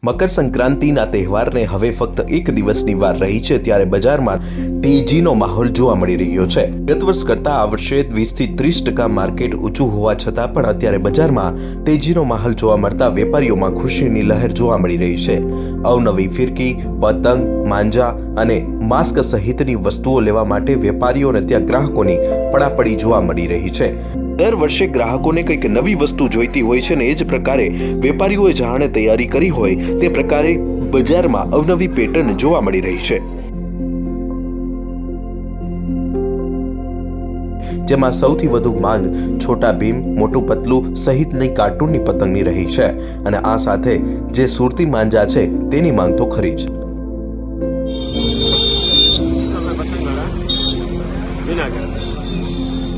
મકર સંક્રાંતિના તહેવારને હવે ફક્ત એક દિવસની વાર રહી છે, ત્યારે બજારમાં તેજીનો માહોલ જોવા મળી રહ્યો છે। ગત વર્ષ કરતાં આ વર્ષે 20 થી 30% માર્કેટ ઊંચું હોવા છતાં પણ અત્યારે બજારમાં તેજીનો માહોલ જોવા મળતા વેપારીઓમાં ખુશીની લહેર જોવા મળી રહી છે। અવનવી ફિરકી, પતંગ, માંજા અને માસ્ક સહિતની વસ્તુઓ લેવા માટે વેપારીઓ અને ત્યાં ગ્રાહકોની પડાપડી જોવા મળી રહી છે। દર વર્ષે ગ્રાહકોને કંઈક નવી વસ્તુ જોઈતી હોય છે ને એ જ પ્રકારે વેપારીઓએ જાણે તૈયારી કરી હોય તે પ્રકારે બજારમાં અવનવી પેટર્ન જોવા મળી રહી છે, જેમાં સૌથી વધુ માંગ છોટા ભીમ, મોટું પતલું સહિતની કાર્ટૂનની પતંગની રહી છે અને આ સાથે જે સુરતી માંજા છે તેની માંગ તો ખરી જ।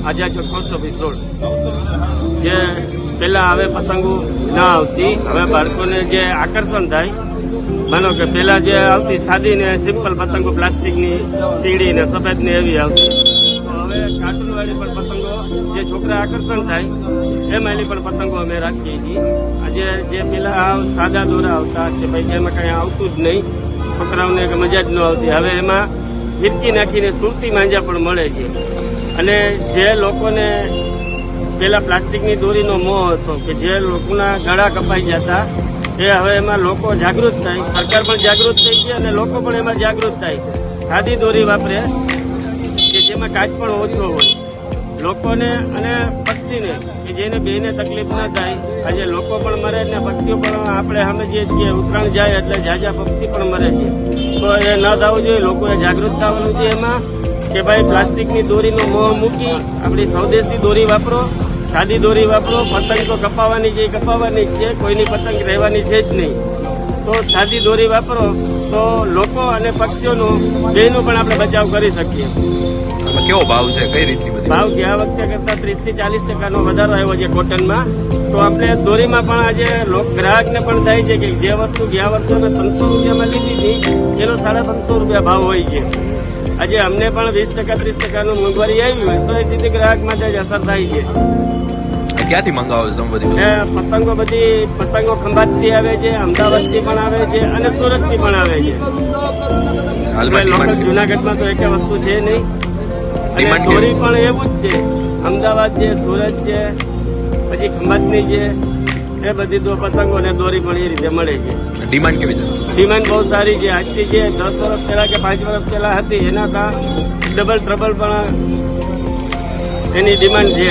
આઝાદ ચોક પોસ્ટ ઓફિસ રોડ જે પહેલા હવે પતંગો ના આવતી, હવે બાળકોને જે આકર્ષણ થાય, માનો કે પહેલા જે આવતી સાદી ને સિમ્પલ પતંગો પ્લાસ્ટિકની પીળી ને સફેદ ને એવી આવતી, તો હવે કાર્ટૂન વાળી પણ પતંગો જે છોકરા આકર્ષણ થાય એમાંની પણ પતંગો અમે રાખીએ છીએ। આજે જે પેલા સાદા દોરા આવતા કે ભાઈ એમાં કઈ આવતું જ નહીં, છોકરાઓને મજા જ ન આવતી, હવે એમાં ફિરકી નાખીને સુરતી માંજા પણ મળે છે। અને જે લોકોને પેલા પ્લાસ્ટિકની દોરીનો મોહ હતો કે જે લોકોના ગળા કપાઈ જતા, એ હવે એમાં લોકો જાગૃત થાય, સરકાર પણ જાગૃત થઈ છે અને લોકો પણ એમાં જાગૃત થાય, સાદી દોરી વાપરે કે જેમાં કાચ પણ ઓછો હોય લોકોને અને પક્ષીને કે જેને બેને તકલીફ ના થાય। આજે લોકો પણ મરે ને પક્ષીઓ પણ આપણે સમજીએ છીએ, ઉત્તરાયણ જાય એટલે ઝાઝા પક્ષી પણ મરે છે, તો એ ન થવું જોઈએ, લોકોએ જાગૃત થવાનું છે એમાં કે ભાઈ પ્લાસ્ટિકની દોરીનો મોહ મૂકી આપણી સ્વદેશી દોરી વાપરો, સાદી દોરી વાપરો। પતંગ તો કપાવવાની છે, કપાવવાની જ છે, કોઈની પતંગ રહેવાની છે જ નહીં, તો સાદી દોરી વાપરો તો લોકો અને પક્ષીઓનો બેનો પણ આપણે બચાવ કરી શકીએ। કેવો ભાવ છે, કઈ રીતની ભાવ ગયા વખતે કરતાં 30 થી 40% વધારો આવ્યો છે કોટનમાં, તો આપણે દોરીમાં પણ આજે ગ્રાહકને પણ થાય છે કે જે વસ્તુ ગયા વર્ષે 300 રૂપિયામાં લીધી હતી એનો 550 રૂપિયા ભાવ હોય છે। આજે અમને પણ 20% 30% મોંઘવારી આવી હોય તો એ સીધી ગ્રાહક માટે જ અસર થાય છે। ક્યાંથી મંગાવો છો તમે બધી પતંગો ખંભાતથી આવે છે, અમદાવાદથી પણ આવે છે અને સુરતથી પણ આવે છે। લોકલ જુનાગઢમાં તો એક વસ્તુ છે નહીં, અને દોરી પણ એવું જ છે, અમદાવાદ છે, સુરત છે, પછી ખંભાતની છે, એ બધી પતંગો ને દોરી પણ એ રીતે મળે છે। ડિમાન્ડ કેવી છે? ડિમાન્ડ બહુ સારી છે। આજથી જે 10 વર્ષ પહેલા કે 5 વર્ષ પહેલા હતી એના ડબલ ટ્રબલ પણ એની ડિમાન્ડ છે।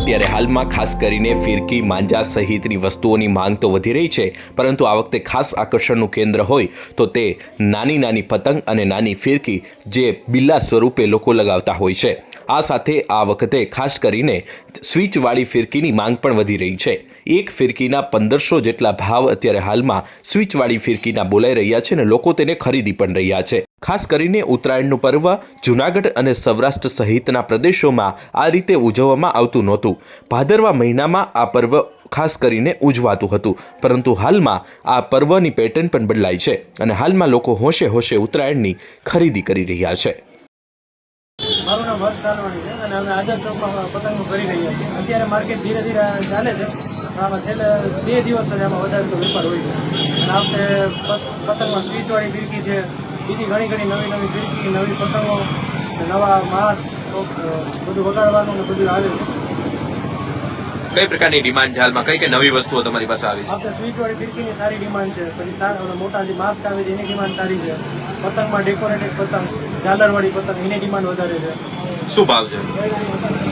ત્યારે હાલમાં ખાસ કરીને ફિરકી, માંજા સહિતની વસ્તુઓની માંગ તો વધી રહી છે, પરંતુ આ વખતે ખાસ આકર્ષણનું કેન્દ્ર હોય તો તે નાની નાની પતંગ અને નાની ફિરકી જે બિલ્લા સ્વરૂપે લોકો લગાવતા હોય છે। આ સાથે આ વખતે ખાસ કરીને સ્વિચવાળી ફિરકીની માંગ પણ વધી રહી છે। એક ફિરકીના 1500 જેટલા ભાવ અત્યારે હાલમાં સ્વિચવાળી ફિરકીના બોલાઈ રહ્યા છે અને લોકો તેને ખરીદી પણ રહ્યા છે। ખાસ કરીને ઉત્તરાયણનું પર્વ જૂનાગઢ અને સૌરાષ્ટ્ર સહિતના પ્રદેશોમાં આ રીતે ઉજવવામાં આવતું નહોતું। ભાદરવા મહિનામાં આ પર્વ ખાસ કરીને ઉજવાતું હતું, પરંતુ હાલમાં આ પર્વની પેટર્ન પણ બદલાઈ છે અને હાલમાં લોકો હોશે હોશે ઉત્તરાયણની ખરીદી કરી રહ્યા છે। મારું નામ હર્ષ રાનવાણી છે અને અમે આઝાદ ચોકમાં પતંગો કરી રહ્યા છીએ। અત્યારે માર્કેટ ધીરે ધીરે ચાલે છે, આમાં છેલ્લે 2 દિવસ જ આમાં વધારે તો વેપાર હોય છે અને આ વખતે પતંગમાં સ્વિચવાળી ફિરકી છે, બીજી ઘણી નવી ફિરકી, નવી પતંગો, નવા માસ્ક બધું વગાડવાનું ને બધું આવે છે। કઈ પ્રકારની ડિમાન્ડ છે હાલમાં? કઈ નવી વસ્તુઓ તમારી પાસે આવી છે? આપણે સ્વિચવાળી ફિરકીની સારી ડિમાન્ડ છે, પછી મોટા જે માસ્ક આવે છે એની ડિમાન્ડ સારી છે, પતંગમાં ડેકોરેટેડ પતંગ, ઝાલરવાળી પતંગ એની ડિમાન્ડ વધારે છે। શું ભાવ છે?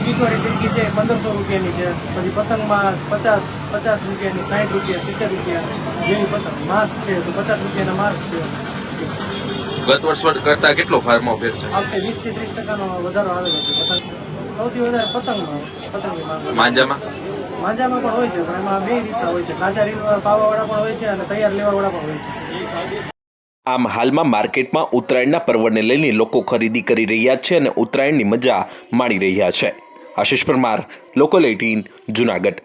સ્વિચવાળી ફિરકી છે 1500 રૂપિયાની છે, પછી પતંગમાં 50 રૂપિયાની, 60 રૂપિયા, 70 રૂપિયા જેવી પતંગ, માસ્ક છે તો 50 રૂપિયાના માસ્ક છે। ગત વર્ષ કરતા કેટલો ફાર્મમાં ફેર છે? આ વખતે 20 થી 30% વધારો આવેલો છે પતંગ, સૌથી વધારે પતંગની માંગ। માંજામાં પણ હોય છે, પણ એમાં 2 રીતના હોય છે, કાચા પાવાવાળા પણ હોય છે અને તૈયાર લેવાવાળા પણ હોય છે। આમ હાલમાં માર્કેટમાં ઉત્તરાયણના પર્વને લઈને લોકો ખરીદી કરી રહ્યા છે અને ઉત્તરાયણની મજા માણી રહ્યા છે। આશિષ પરમાર, લોકલ 18, જૂનાગઢ।